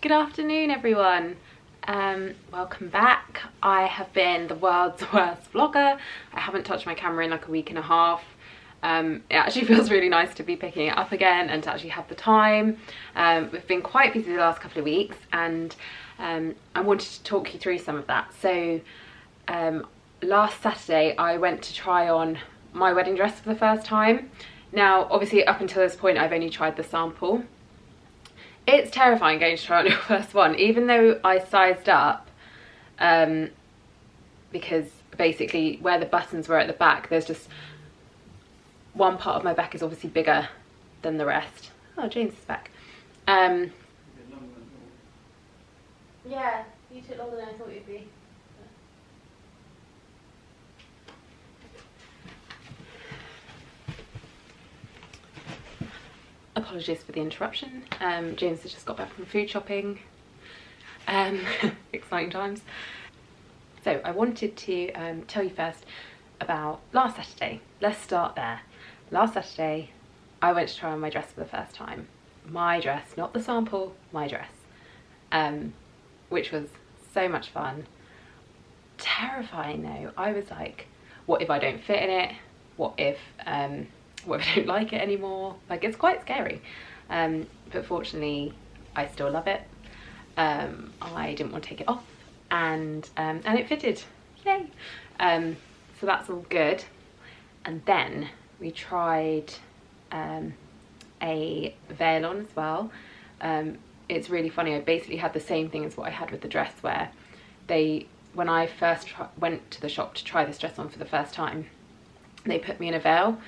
Good afternoon, everyone. Welcome back. I have been the world's worst vlogger. I haven't touched my camera in like a week and a half. It actually feels really nice to be picking it up again and to actually have the time. We've been quite busy the last couple of weeks, and I wanted to talk you through some of that. So last Saturday I went to try on my wedding dress for the first time. Now obviously up until this point I've only tried the sample. It's terrifying going to try on your first one, even though I sized up, because basically where the buttons were at the back, there's just one part of my back is obviously bigger than the rest. Oh, James is back. Yeah, you took longer than I thought you'd be. Apologies for the interruption. James has just got back from food shopping. Exciting times. So I wanted to tell you first about last Saturday. Let's start there. Last Saturday I went to try on my dress for the first time. My dress, not the sample, my dress. Which was so much fun. Terrifying though. I was like, what if I don't fit in it? What if I don't like it anymore? Like, it's quite scary, but fortunately I still love it. I didn't want to take it off, and it fitted, yay. So that's all good. And then we tried a veil on as well. It's really funny, I basically had the same thing as what I had with the dress, where when I first went to the shop to try this dress on for the first time, they put me in a veil.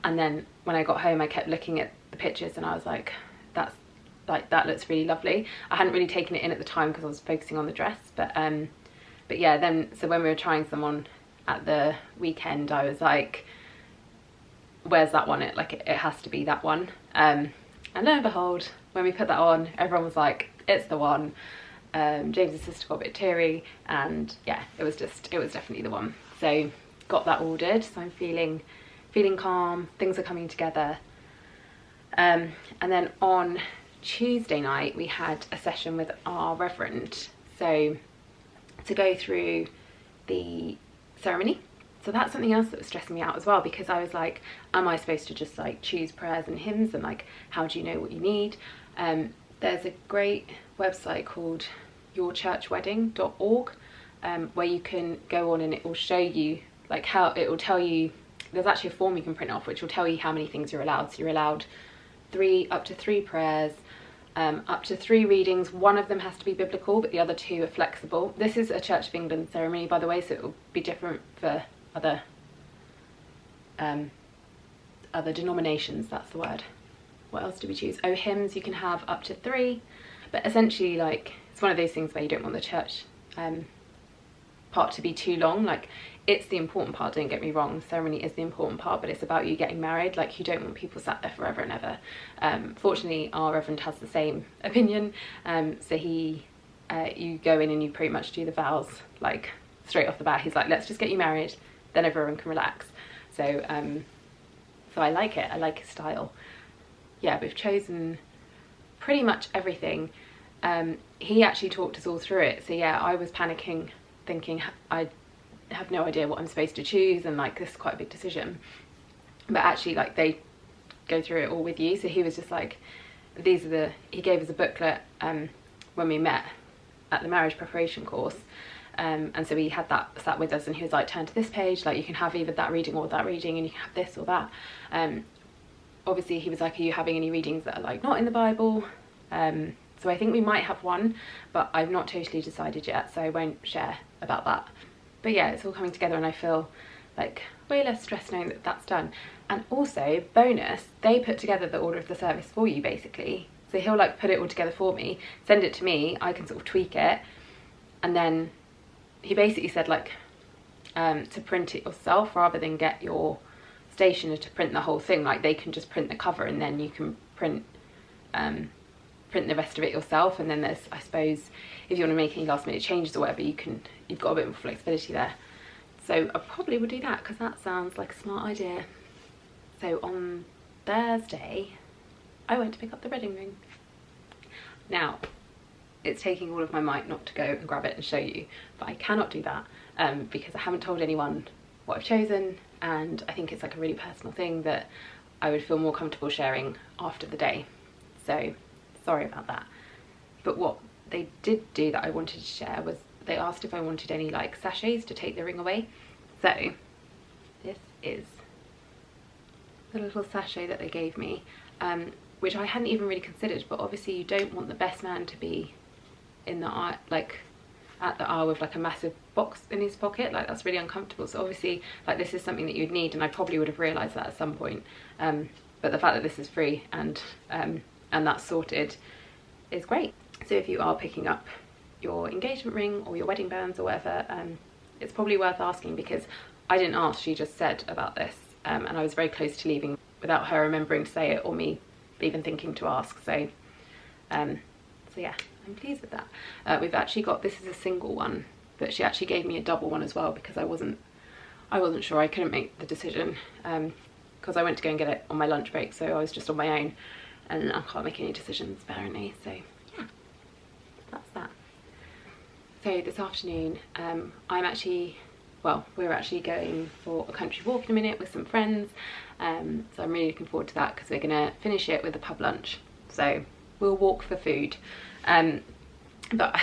And then when I got home, I kept looking at the pictures and I was like, that looks really lovely. I hadn't really taken it in at the time because I was focusing on the dress, but yeah, then, so when we were trying some on at the weekend, I was like, where's that one? It has to be that one. And lo and behold, when we put that on, everyone was like, it's the one. James's sister got a bit teary, and yeah, it was definitely the one. So got that ordered, so I'm feeling calm, things are coming together. And then on Tuesday night we had a session with our reverend, so to go through the ceremony. So that's something else that was stressing me out as well, because I was like, am I supposed to just like choose prayers and hymns, and like, how do you know what you need? There's a great website called yourchurchwedding.org, where you can go on and it will show you like how, it will tell you, there's actually a form you can print off which will tell you how many things you're allowed. So you're allowed up to three prayers, up to 3 readings. One of them has to be biblical, but the other 2 are flexible. This is a Church of England ceremony, by the way, so it will be different for other denominations, that's the word. What else do we choose? Oh, hymns you can have up to 3, but essentially, like, it's one of those things where you don't want the church part to be too long. Like, it's the important part, don't get me wrong, the ceremony is the important part, but it's about you getting married. Like, you don't want people sat there forever and ever. Fortunately our reverend has the same opinion, so you go in and you pretty much do the vows like straight off the bat. He's like, let's just get you married, then everyone can relax. So so I like it, I like his style. Yeah, we've chosen pretty much everything. He actually talked us all through it, so yeah, I was panicking, thinking I have no idea what I'm supposed to choose, and like, this is quite a big decision. But actually, like, they go through it all with you. So he was just like, he gave us a booklet when we met at the marriage preparation course, and so he had that sat with us, and he was like, turn to this page, like, you can have either that reading or that reading, and you can have this or that. Obviously he was like, are you having any readings that are like not in the Bible? So I think we might have one, but I've not totally decided yet, so I won't share about that. But yeah, it's all coming together, and I feel like way less stressed knowing that that's done. And also, bonus, they put together the order of the service for you, basically. So he'll like put it all together for me, send it to me, I can sort of tweak it, and then he basically said like to print it yourself rather than get your stationer to print the whole thing. Like, they can just print the cover, and then you can print the rest of it yourself. And then there's, I suppose, if you want to make any last minute changes or whatever, you've got a bit more flexibility there. So I probably will do that, because that sounds like a smart idea. So on Thursday I went to pick up the wedding ring. Now it's taking all of my might not to go and grab it and show you, but I cannot do that because I haven't told anyone what I've chosen, and I think it's like a really personal thing that I would feel more comfortable sharing after the day. So sorry about that. But what they did do that I wanted to share was they asked if I wanted any like sachets to take the ring away. So this is the little sachet that they gave me, which I hadn't even really considered, but obviously you don't want the best man to be in the eye, like at the aisle with like a massive box in his pocket. Like that's really uncomfortable. So obviously like this is something that you'd need, and I probably would have realised that at some point. But the fact that this is free and that's sorted is great. So if you are picking up your engagement ring or your wedding bands or whatever, it's probably worth asking, because I didn't ask, she just said about this, and I was very close to leaving without her remembering to say it or me even thinking to ask. So yeah, I'm pleased with that. We've actually got, this is a single one, but she actually gave me a double one as well, because I wasn't sure, I couldn't make the decision because I went to go and get it on my lunch break, so I was just on my own and I can't make any decisions apparently. So yeah, that's that. So this afternoon we're actually going for a country walk in a minute with some friends, so I'm really looking forward to that, because we're gonna finish it with a pub lunch. So we'll walk for food. But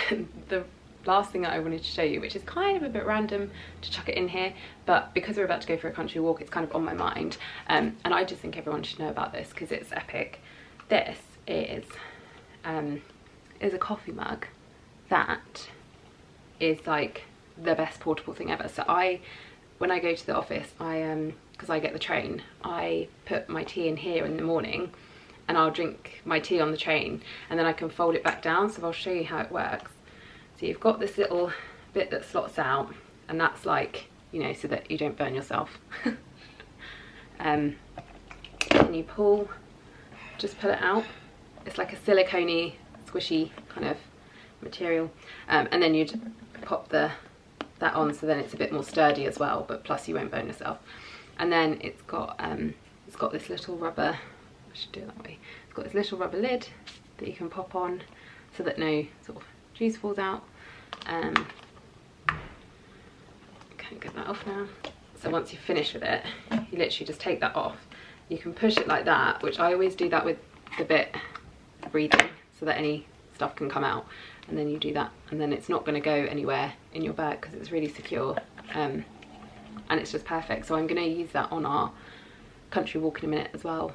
the last thing that I wanted to show you, which is kind of a bit random to chuck it in here, but because we're about to go for a country walk, it's kind of on my mind, and I just think everyone should know about this because it's epic. This is a coffee mug that is like the best portable thing ever. So when I go to the office, because I get the train, I put my tea in here in the morning, and I'll drink my tea on the train, and then I can fold it back down. So I'll show you how it works. So you've got this little bit that slots out, and that's like, you know, so that you don't burn yourself. And you just pull it out. It's like a silicone-y, squishy kind of material, and then you'd pop that on, so then it's a bit more sturdy as well, but plus you won't burn yourself. And then it's got this little rubber, I should do it that way, it's got this little rubber lid that you can pop on so that no sort of juice falls out. Can't get that off now. So once you've finished with it, you literally just take that off. You can push it like that, which I always do that with the bit breathing, so that any stuff can come out, and then you do that, and then it's not going to go anywhere in your bag because it's really secure, and it's just perfect. So I'm going to use that on our country walk in a minute as well,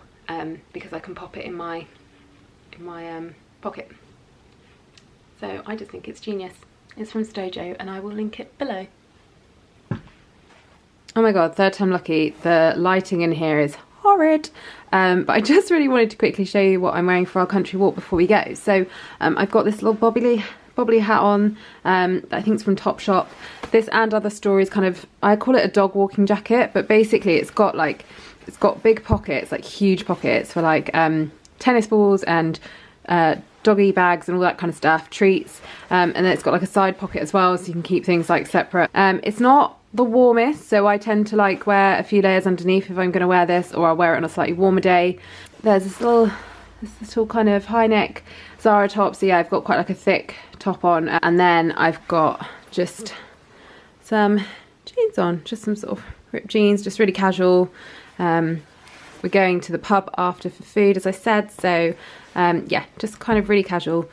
because I can pop it in my pocket. So I just think it's genius. It's from Stojo, and I will link it below. Oh my god, third time lucky. The lighting in here is horrid, but I just really wanted to quickly show you what I'm wearing for our country walk before we go. So I've got this little bobbly hat on, that I think it's from Topshop. This and Other Stories kind of, I call it a dog walking jacket, but basically it's got big pockets, like huge pockets for like tennis balls and doggy bags and all that kind of stuff, treats, and then it's got like a side pocket as well, so you can keep things like separate. It's not the warmest, so I tend to like wear a few layers underneath if I'm going to wear this, or I'll wear it on a slightly warmer day. There's this little kind of high neck Zara top, so yeah, I've got quite like a thick top on, and then I've got just some jeans on, just some sort of ripped jeans, just really casual. We're going to the pub after for food, as I said, so yeah, just kind of really casual.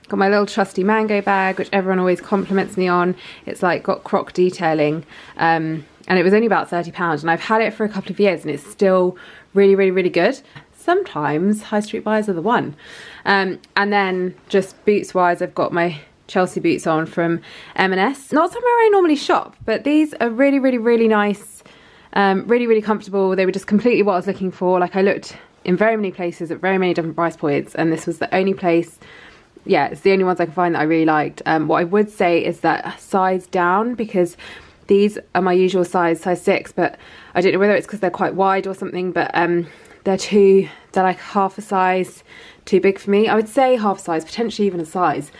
Got my little trusty mango bag, which everyone always compliments me on. It's like got croc detailing, and it was only about £30, and I've had it for a couple of years and it's still really, really, really good. Sometimes high street buys are the one. And then just boots wise, I've got my Chelsea boots on from M&S. Not somewhere I normally shop, but these are really, really, really nice, really, really comfortable. They were just completely what I was looking for. Like I looked in very many places at very many different price points, and this was the only place. Yeah, it's the only ones I can find that I really liked. What I would say is that size down, because these are my usual size 6, but I don't know whether it's because they're quite wide or something, but they're like half a size too big for me. I would say half a size, potentially even a size.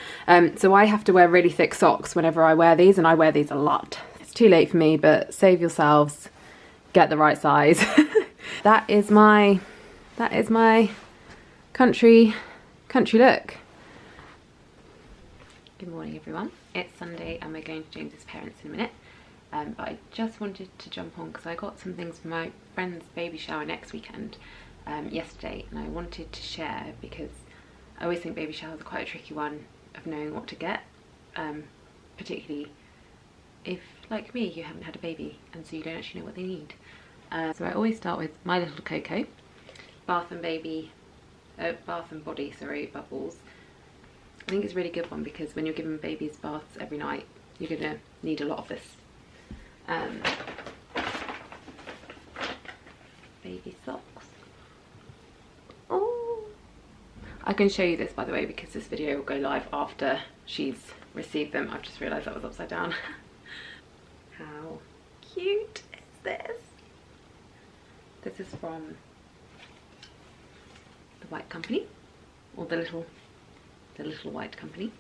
So I have to wear really thick socks whenever I wear these, and I wear these a lot. It's too late for me, but save yourselves, get the right size. That is my country look. Good morning everyone. It's Sunday and we're going to James's parents in a minute. But I just wanted to jump on because I got some things for my friend's baby shower next weekend yesterday, and I wanted to share because I always think baby showers are quite a tricky one of knowing what to get, particularly if, like me, you haven't had a baby and so you don't actually know what they need. So I always start with My Little Coco, Bath and Body, bubbles. I think it's a really good one because when you're giving babies baths every night, you're gonna need a lot of this. Baby socks. Oh, I can show you this, by the way, because this video will go live after she's received them. I've just realised that was upside down. How cute is this? This is from the White Company, or the little White Company.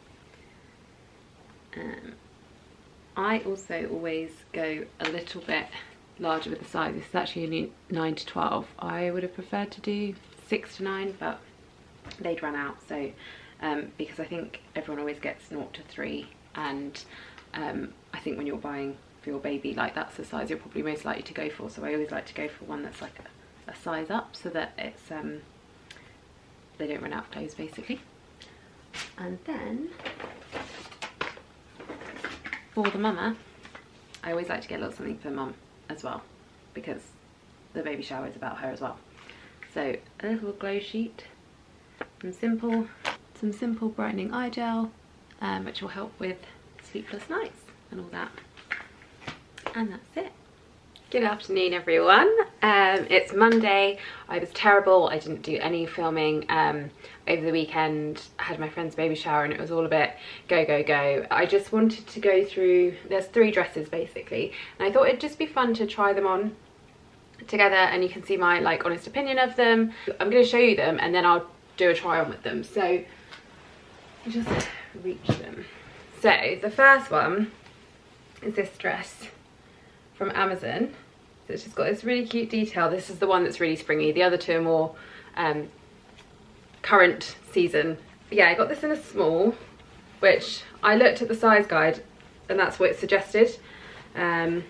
I also always go a little bit larger with the size. This is actually only 9 to 12. I would have preferred to do 6 to 9, but they'd run out. So because I think everyone always gets 0 to 3, and I think when you're buying for your baby, like, that's the size you're probably most likely to go for. So I always like to go for one that's like a size up, so that it's they don't run out of clothes basically. And then for the mama, I always like to get a little something for mum as well, because the baby shower is about her as well. So a little glow sheet, some simple brightening eye gel, which will help with sleepless nights and all that. And that's it. Good afternoon everyone. It's Monday. I was terrible. I didn't do any filming over the weekend. I had my friend's baby shower and it was all a bit go go go. I just wanted to go through, there's 3 dresses basically, and I thought it'd just be fun to try them on together and you can see my honest opinion of them. I'm going to show you them and then I'll do a try on with them. So you just reach them. So the first one is this dress from Amazon. So it's just got this really cute detail. This is the one that's really springy. The other 2 are more current season. But yeah, I got this in a small, which I looked at the size guide and that's what it suggested. And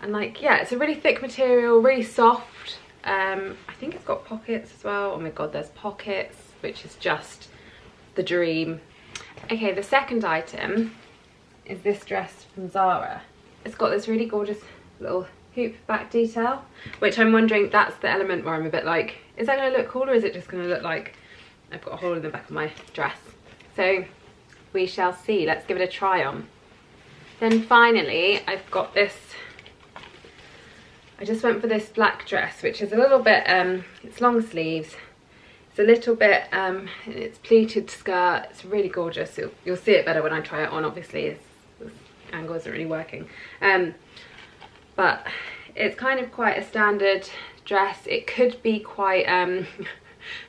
yeah, it's a really thick material, really soft. I think it's got pockets as well. Oh my god, there's pockets, which is just the dream. Okay, the second item is this dress from Zara. It's got this really gorgeous little hoop back detail, which I'm wondering, that's the element where I'm a bit like, is that going to look cool, or is it just going to look like I've got a hole in the back of my dress? So we shall see. Let's give it a try on. Then finally I've got this, I just went for this black dress, which is a little bit, it's long sleeves, it's a little bit, it's pleated skirt, it's really gorgeous. You'll see it better when I try it on, obviously. This angle isn't really working, but it's kind of quite a standard dress. It could be quite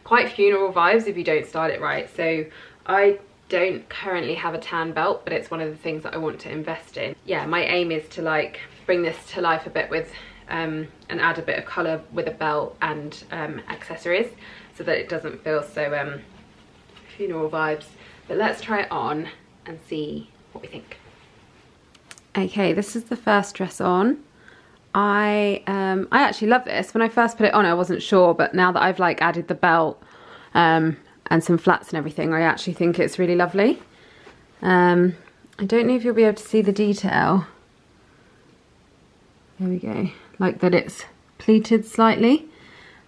quite funeral vibes if you don't style it right. So I don't currently have a tan belt, but it's one of the things that I want to invest in. Yeah, my aim is to bring this to life a bit with and add a bit of colour with a belt and accessories, so that it doesn't feel so funeral vibes. But let's try it on and see what we think. Okay, this is the first dress on. I actually love this. When I first put it on, I wasn't sure, but now that I've added the belt and some flats and everything, I actually think it's really lovely. I don't know if you'll be able to see the detail. There we go. Like that it's pleated slightly,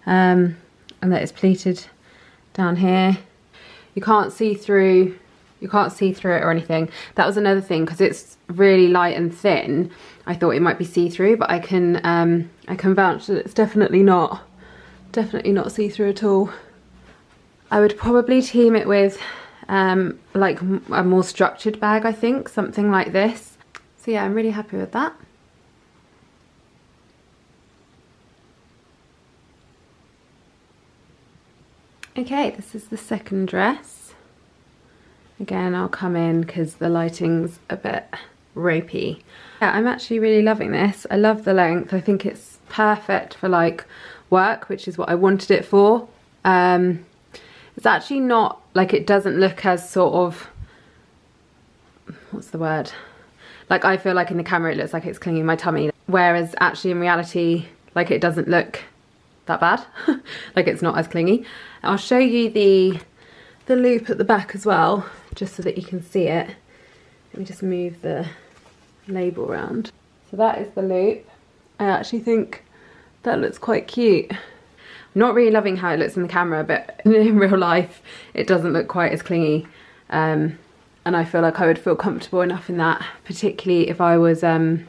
and that it's pleated down here. You can't see through it or anything. That was another thing, because it's really light and thin. I thought it might be see-through, but I can vouch that it's definitely not see-through at all. I would probably team it with like a more structured bag, I think, something like this. So yeah, I'm really happy with that. Okay, this is the second dress. Again, I'll come in because the lighting's a bit ropey. Yeah, I'm actually really loving this. I love the length. I think it's perfect for work, which is what I wanted it for. It's actually not, it doesn't look as sort of what's the word? Like, I feel like in the camera it looks like it's clinging my tummy, whereas actually in reality, like, it doesn't look that bad. Like, it's not as clingy. I'll show you the loop at the back as well, just so that you can see it. Let me just move the label around. So that is the loop. I actually think that looks quite cute. I'm not really loving how it looks in the camera, but in real life it doesn't look quite as clingy. And I feel like I would feel comfortable enough in that, particularly if I was gonna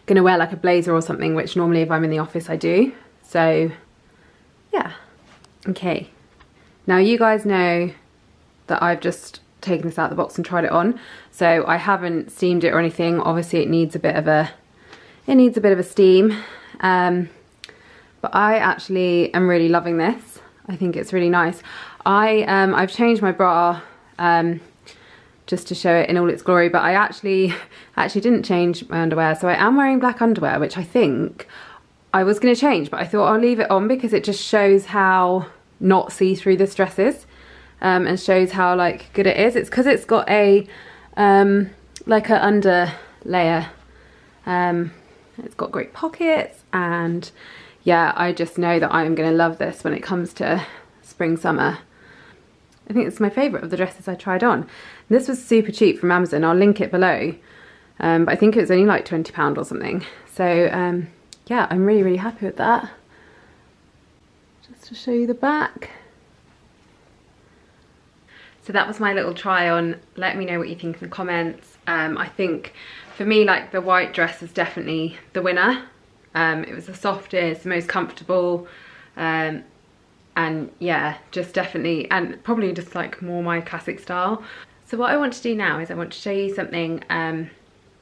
wear like a blazer or something, which normally if I'm in the office I do. So yeah. Okay, now you guys know that I've just taken this out of the box and tried it on, so I haven't steamed it or anything. Obviously it needs a bit of a steam, but I actually am really loving this. I think it's really nice. I've changed my bra just to show it in all its glory, but I actually didn't change my underwear, so I am wearing black underwear, which I think I was going to change, but I thought I'll leave it on because it just shows how not see-through this dress is, and shows how like good it is. It's because it's got a like a under layer. It's got great pockets, and yeah, I just know that I'm going to love this when it comes to spring summer. I think it's my favourite of the dresses I tried on. This was super cheap from Amazon. I'll link it below, but I think it was only like £20 or something. So yeah, I'm really, really happy with that. Just to show you the back. So that was my little try on. Let me know what you think in the comments. I think for me, like, the white dress is definitely the winner. It was the softest, most comfortable, and yeah, just definitely, and probably just like more my classic style. So what I want to do now is I want to show you something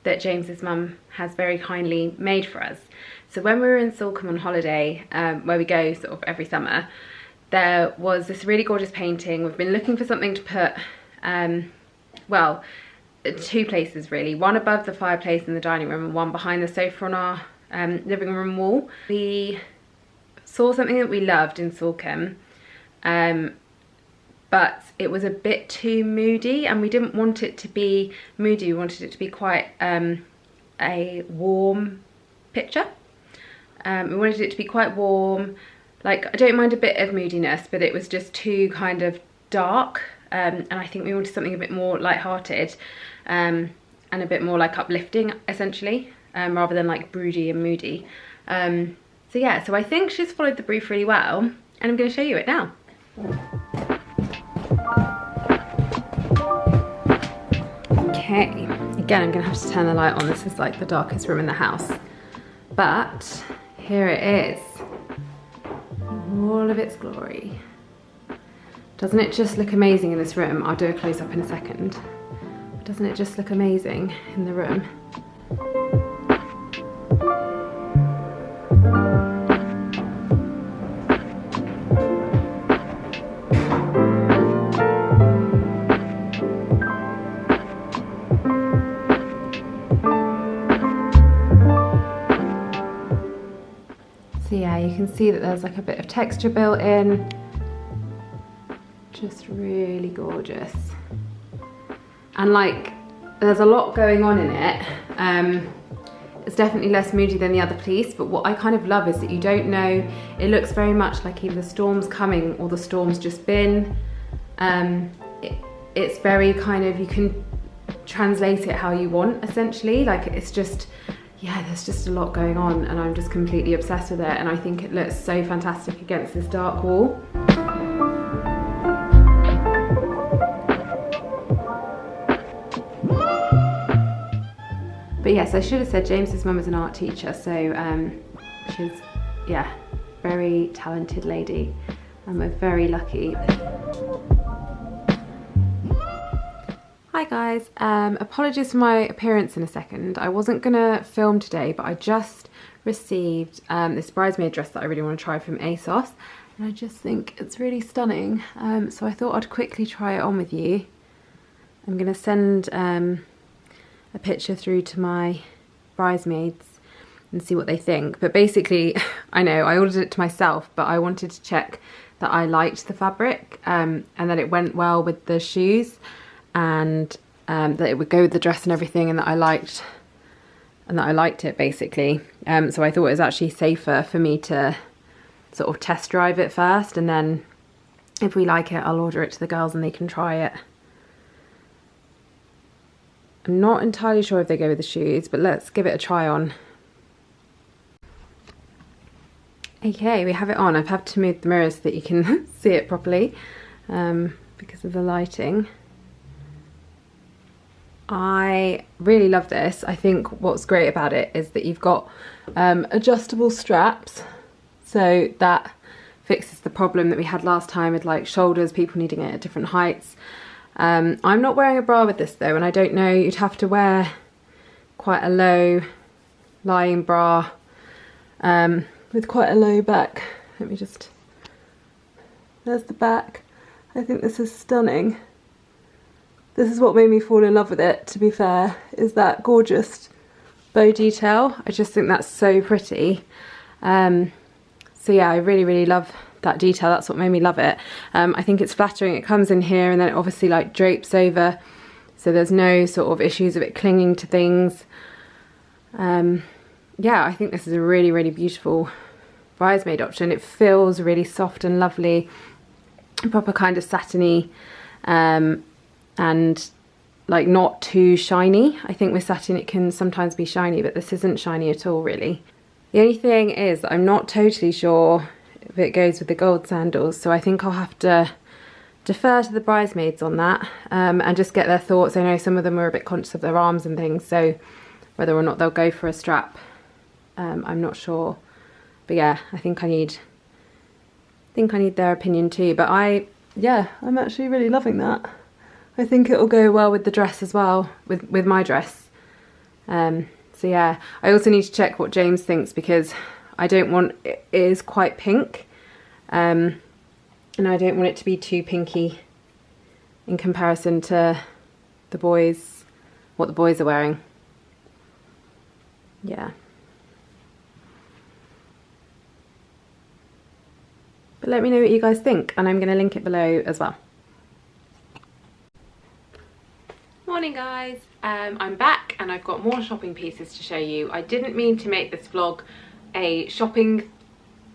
that James's mum has very kindly made for us. So when we were in Salcombe on holiday, where we go sort of every summer, there was this really gorgeous painting. We've been looking for something to put, well, two places really, one above the fireplace in the dining room and one behind the sofa on our living room wall. We saw something that we loved in Salcombe, but it was a bit too moody, and we didn't want it to be moody. We wanted it to be quite a warm picture. We wanted it to be quite warm. Like, I don't mind a bit of moodiness, but it was just too kind of dark, and I think we wanted something a bit more light-hearted, and a bit more like uplifting, essentially, rather than like broody and moody. So yeah, so I think she's followed the brief really well, and I'm going to show you it now. Okay, again, I'm going to have to turn the light on. This is like the darkest room in the house, but here it is. All of its glory. Doesn't it just look amazing in this room? I'll do a close-up in a second. Doesn't it just look amazing in the room? So yeah, you can see that there's like a bit of texture built in. Just really gorgeous. And like, there's a lot going on in it. It's definitely less moody than the other piece, but what I kind of love is that you don't know, it looks very much like either the storm's coming or the storm's just been. It's very kind of, you can translate it how you want, essentially. Like, it's just, yeah, there's just a lot going on, and I'm just completely obsessed with it, and I think it looks so fantastic against this dark wall. But yes, I should have said James's mum is an art teacher, so she's, yeah, very talented lady, and we're very lucky. Hi guys, apologies for my appearance in a second. I wasn't gonna film today, but I just received this bridesmaid dress that I really want to try from ASOS, and I just think it's really stunning. So I thought I'd quickly try it on with you. I'm gonna send a picture through to my bridesmaids and see what they think. But basically, I know I ordered it to myself, but I wanted to check that I liked the fabric and that it went well with the shoes. And that it would go with the dress and everything, and that I liked it basically. So I thought it was actually safer for me to sort of test drive it first, and then if we like it, I'll order it to the girls and they can try it. I'm not entirely sure if they go with the shoes, but let's give it a try on. Okay, we have it on. I've had to move the mirror so that you can see it properly because of the lighting. I really love this. I think what's great about it is that you've got adjustable straps, so that fixes the problem that we had last time with like shoulders, people needing it at different heights. I'm not wearing a bra with this though, and I don't know, you'd have to wear quite a low lying bra with quite a low back. Let me just, there's the back. I think this is stunning. This is what made me fall in love with it, to be fair, is that gorgeous bow detail. I just think that's so pretty. So yeah, I really love that detail. That's what made me love it. I think it's flattering. It comes in here and then it obviously like drapes over, so there's no sort of issues of it clinging to things. Yeah, I think this is a really beautiful bridesmaid option. It feels really soft and lovely, proper kind of satiny, and like not too shiny. I think with satin it can sometimes be shiny, but this isn't shiny at all really. The only thing is that I'm not totally sure if it goes with the gold sandals, so I think I'll have to defer to the bridesmaids on that and just get their thoughts. I know some of them are a bit conscious of their arms and things, so whether or not they'll go for a strap, I'm not sure. But yeah, I think I need their opinion too. But I'm actually really loving that. I think it'll go well with the dress as well, with my dress. So yeah, I also need to check what James thinks, because I don't want, it is quite pink, and I don't want it to be too pinky in comparison to the boys, what the boys are wearing. Yeah. But let me know what you guys think, and I'm going to link it below as well. Morning guys, I'm back and I've got more shopping pieces to show you. I didn't mean to make this vlog a shopping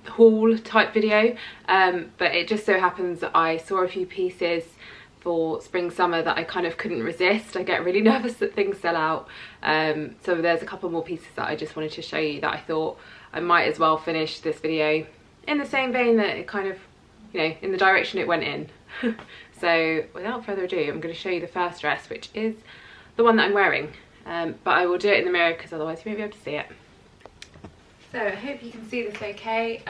haul type video, but it just so happens that I saw a few pieces for spring summer that I kind of couldn't resist. I get really nervous that things sell out, so there's a couple more pieces that I just wanted to show you that I thought I might as well finish this video in the same vein that it kind of, you know, in the direction it went in. So without further ado, I'm going to show you the first dress, which is the one that I'm wearing, but I will do it in the mirror because otherwise you won't be able to see it. So I hope you can see this okay.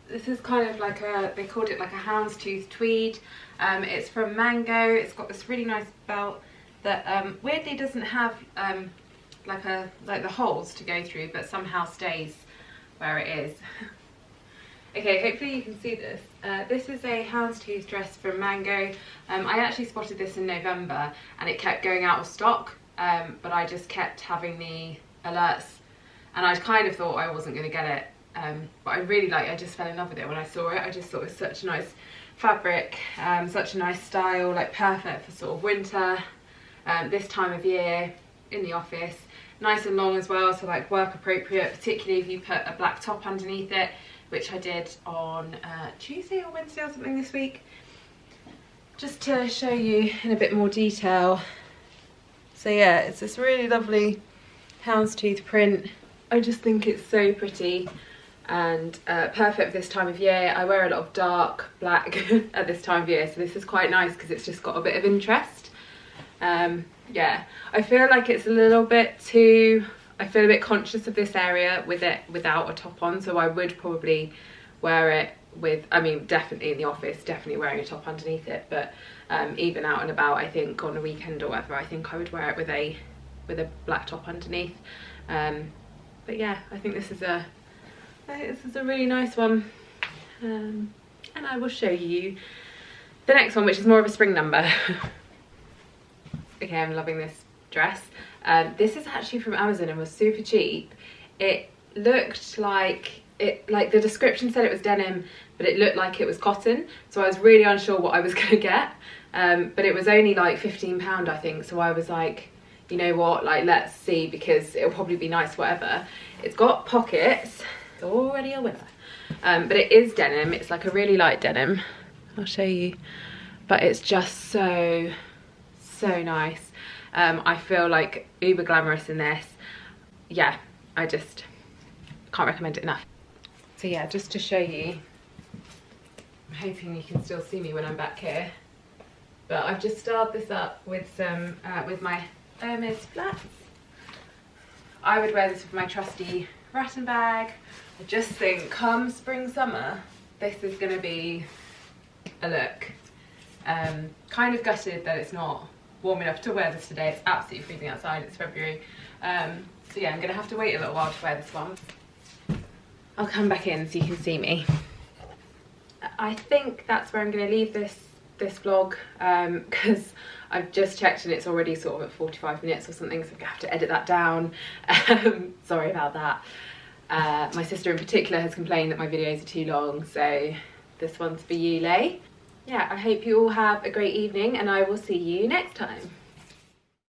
This is kind of like a, they called it like a houndstooth tweed. It's from Mango. It's got this really nice belt that weirdly doesn't have like the holes to go through, but somehow stays where it is. Okay, hopefully you can see this. This is a houndstooth dress from Mango. I actually spotted this in November and it kept going out of stock, but I just kept having the alerts and I kind of thought I wasn't going to get it. But I really I just fell in love with it when I saw it. I just thought it was such a nice fabric, such a nice style, like perfect for sort of winter, this time of year, in the office. Nice and long as well, so like work appropriate, particularly if you put a black top underneath it, which I did on Tuesday or Wednesday or something this week. Just to show you in a bit more detail. So yeah, it's this really lovely houndstooth print. I just think it's so pretty and perfect for this time of year. I wear a lot of dark black at this time of year, so this is quite nice because it's just got a bit of interest. Yeah, I feel like it's a little bit too, I feel a bit conscious of this area with it without a top on, so I would probably wear it with, I mean definitely in the office, definitely wearing a top underneath it, but even out and about, I think on a weekend or whatever, I think I would wear it with a black top underneath. But yeah, I think this is a really nice one, and I will show you the next one, which is more of a spring number. Okay, I'm loving this dress. This is actually from Amazon and was super cheap. It looked like the description said it was denim, but it looked like it was cotton, so I was really unsure what I was gonna get. but it was only like £15 I think, so I was like, you know what, like let's see, because it'll probably be nice whatever. It's got pockets, it's already a winner, but it is denim. It's like a really light denim, I'll show you, but it's just so nice. I feel like uber glamorous in this. Yeah, I just can't recommend it enough. So yeah, just to show you, I'm hoping you can still see me when I'm back here, but I've just styled this up with some with my Hermes flats. I would wear this with my trusty rattan bag. I just think come spring summer this is going to be a look. Kind of gutted that it's not warm enough to wear this today. It's absolutely freezing outside, it's February. So yeah, I'm going to have to wait a little while to wear this one. I'll come back in so you can see me. I think that's where I'm going to leave this vlog, because I've just checked and it's already sort of at 45 minutes or something, so I'm going to have to edit that down. Sorry about that. My sister in particular has complained that my videos are too long, so this one's for you, Lay. Yeah, I hope you all have a great evening and I will see you next time.